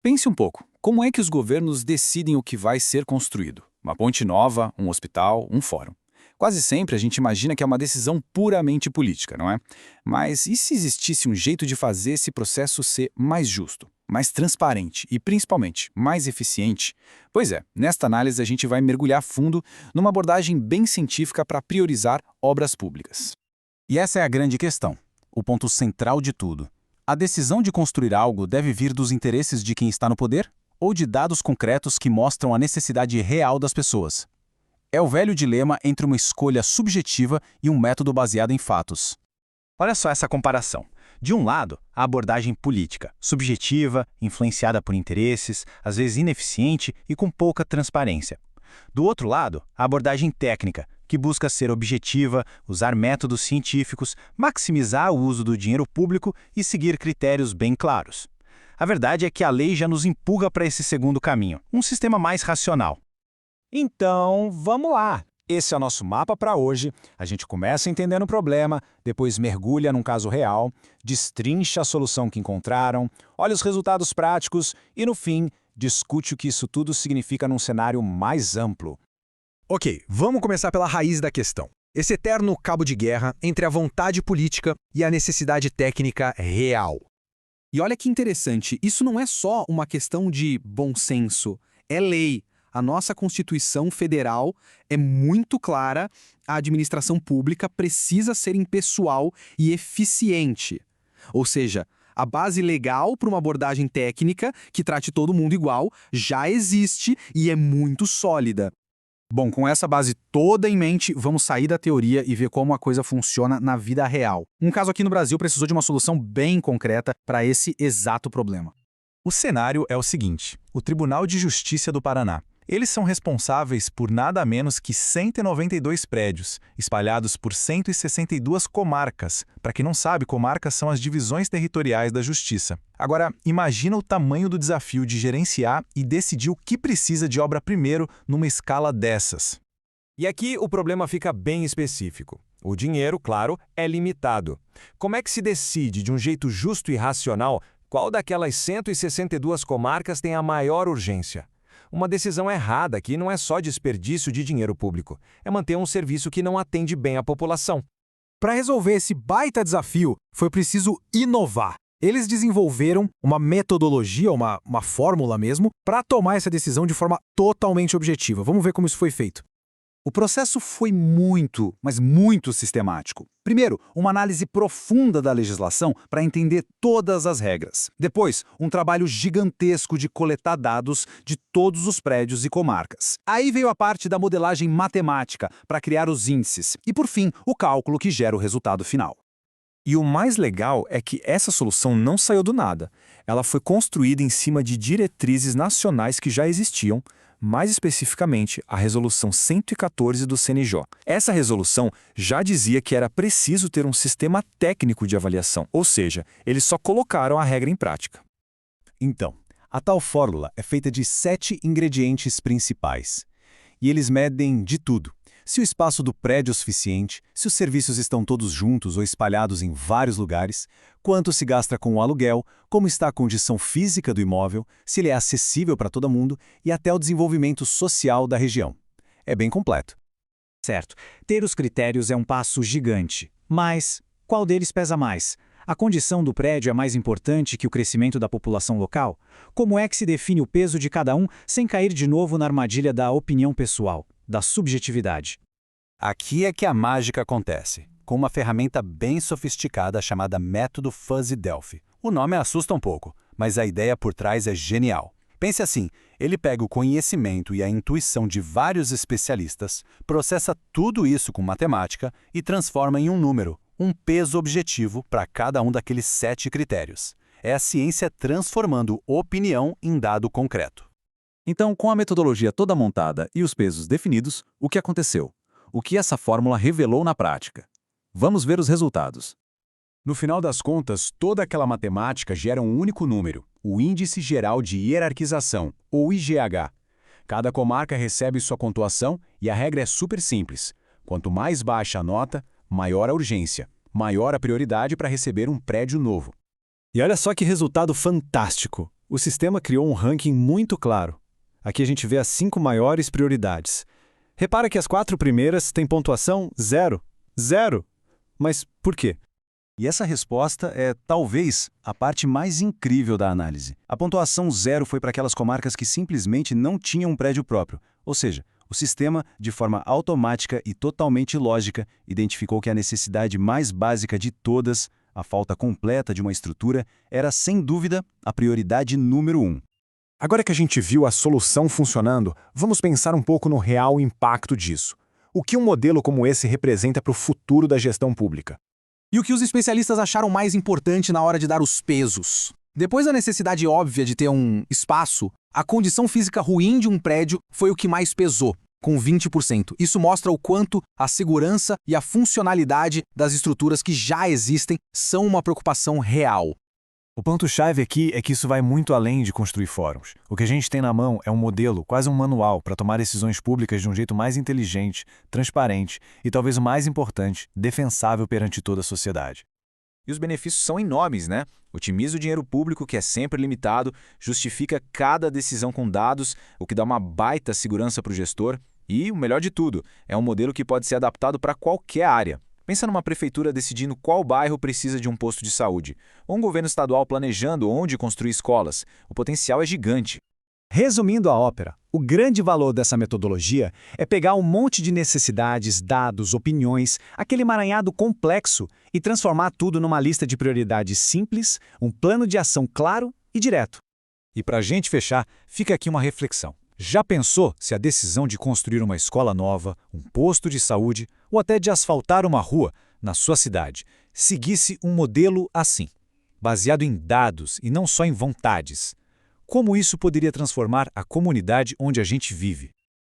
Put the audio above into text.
Pense um pouco, como é que os governos decidem o que vai ser construído? Uma ponte nova, um hospital, um fórum. Quase sempre a gente imagina que é uma decisão puramente política, não é? Mas e se existisse um jeito de fazer esse processo ser mais justo, mais transparente e, principalmente, mais eficiente? Pois é, nesta análise a gente vai mergulhar fundo numa abordagem bem científica para priorizar obras públicas. E essa é a grande questão, o ponto central de tudo. A decisão de construir algo deve vir dos interesses de quem está no poder ou de dados concretos que mostram a necessidade real das pessoas? É o velho dilema entre uma escolha subjetiva e um método baseado em fatos. Olha só essa comparação. De um lado, a abordagem política, subjetiva, influenciada por interesses, às vezes ineficiente e com pouca transparência. Do outro lado, a abordagem técnica, que busca ser objetiva, usar métodos científicos, maximizar o uso do dinheiro público e seguir critérios bem claros. A verdade é que a lei já nos empurra para esse segundo caminho, um sistema mais racional. Então, vamos lá. Esse é o nosso mapa para hoje. A gente começa entendendo o problema, depois mergulha num caso real, destrincha a solução que encontraram, olha os resultados práticos e, no fim, discute o que isso tudo significa num cenário mais amplo. Ok, vamos começar pela raiz da questão. Esse eterno cabo de guerra entre a vontade política e a necessidade técnica real. E olha que interessante, isso não é só uma questão de bom senso, é lei. A nossa Constituição Federal é muito clara, a administração pública precisa ser impessoal e eficiente. Ou seja, a base legal para uma abordagem técnica que trate todo mundo igual já existe e é muito sólida. Bom, com essa base toda em mente, vamos sair da teoria e ver como a coisa funciona na vida real. Um caso aqui no Brasil precisou de uma solução bem concreta para esse exato problema. O cenário é o seguinte: o Tribunal de Justiça do Paraná. Eles são responsáveis por nada menos que 192 prédios, espalhados por 162 comarcas. Para quem não sabe, comarcas são as divisões territoriais da Justiça. Agora, imagina o tamanho do desafio de gerenciar e decidir o que precisa de obra primeiro numa escala dessas. E aqui o problema fica bem específico. O dinheiro, claro, é limitado. Como é que se decide, de um jeito justo e racional, qual daquelas 162 comarcas tem a maior urgência? Uma decisão errada aqui não é só desperdício de dinheiro público, é manter um serviço que não atende bem a população. Para resolver esse baita desafio, foi preciso inovar. Eles desenvolveram uma metodologia, uma fórmula mesmo, para tomar essa decisão de forma totalmente objetiva. Vamos ver como isso foi feito. O processo foi muito, mas muito sistemático. Primeiro, uma análise profunda da legislação para entender todas as regras. Depois, um trabalho gigantesco de coletar dados de todos os prédios e comarcas. Aí veio a parte da modelagem matemática para criar os índices. E, por fim, o cálculo que gera o resultado final. E o mais legal é que essa solução não saiu do nada. Ela foi construída em cima de diretrizes nacionais que já existiam, mais especificamente a Resolução 114 do CNJ. Essa resolução já dizia que era preciso ter um sistema técnico de avaliação, ou seja, eles só colocaram a regra em prática. Então, a tal fórmula é feita de 7 ingredientes principais. E eles medem de tudo. Se o espaço do prédio é suficiente, se os serviços estão todos juntos ou espalhados em vários lugares, quanto se gasta com o aluguel, como está a condição física do imóvel, se ele é acessível para todo mundo e até o desenvolvimento social da região. É bem completo. Certo, ter os critérios é um passo gigante. Mas qual deles pesa mais? A condição do prédio é mais importante que o crescimento da população local? Como é que se define o peso de cada um sem cair de novo na armadilha da opinião pessoal, da subjetividade? Aqui é que a mágica acontece, com uma ferramenta bem sofisticada chamada Método Fuzzy Delphi. O nome assusta um pouco, mas a ideia por trás é genial. Pense assim, ele pega o conhecimento e a intuição de vários especialistas, processa tudo isso com matemática e transforma em um número, um peso objetivo para cada um daqueles 7 critérios. É a ciência transformando opinião em dado concreto. Então, com a metodologia toda montada e os pesos definidos, o que aconteceu? O que essa fórmula revelou na prática? Vamos ver os resultados. No final das contas, toda aquela matemática gera um único número, o Índice Geral de Hierarquização, ou IGH. Cada comarca recebe sua pontuação e a regra é super simples. Quanto mais baixa a nota, maior a urgência, maior a prioridade para receber um prédio novo. E olha só que resultado fantástico! O sistema criou um ranking muito claro. Aqui a gente vê as 5 maiores prioridades. Repara que as 4 primeiras têm pontuação 0. 0. Mas por quê? E essa resposta é, talvez, a parte mais incrível da análise. A pontuação 0 foi para aquelas comarcas que simplesmente não tinham um prédio próprio. Ou seja, o sistema, de forma automática e totalmente lógica, identificou que a necessidade mais básica de todas, a falta completa de uma estrutura, era, sem dúvida, a prioridade número 1. Agora que a gente viu a solução funcionando, vamos pensar um pouco no real impacto disso. O que um modelo como esse representa para o futuro da gestão pública? E o que os especialistas acharam mais importante na hora de dar os pesos? Depois da necessidade óbvia de ter um espaço, a condição física ruim de um prédio foi o que mais pesou, com 20%. Isso mostra o quanto a segurança e a funcionalidade das estruturas que já existem são uma preocupação real. O ponto-chave aqui é que isso vai muito além de construir fóruns. O que a gente tem na mão é um modelo, quase um manual, para tomar decisões públicas de um jeito mais inteligente, transparente e, talvez o mais importante, defensável perante toda a sociedade. E os benefícios são enormes, né? Otimiza o dinheiro público, que é sempre limitado, justifica cada decisão com dados, o que dá uma baita segurança para o gestor. E, o melhor de tudo, é um modelo que pode ser adaptado para qualquer área. Pensa numa prefeitura decidindo qual bairro precisa de um posto de saúde, ou um governo estadual planejando onde construir escolas. O potencial é gigante. Resumindo a ópera, o grande valor dessa metodologia é pegar um monte de necessidades, dados, opiniões, aquele emaranhado complexo e transformar tudo numa lista de prioridades simples, um plano de ação claro e direto. E para a gente fechar, fica aqui uma reflexão. Já pensou se a decisão de construir uma escola nova, um posto de saúde ou até de asfaltar uma rua na sua cidade seguisse um modelo assim, baseado em dados e não só em vontades? Como isso poderia transformar a comunidade onde a gente vive?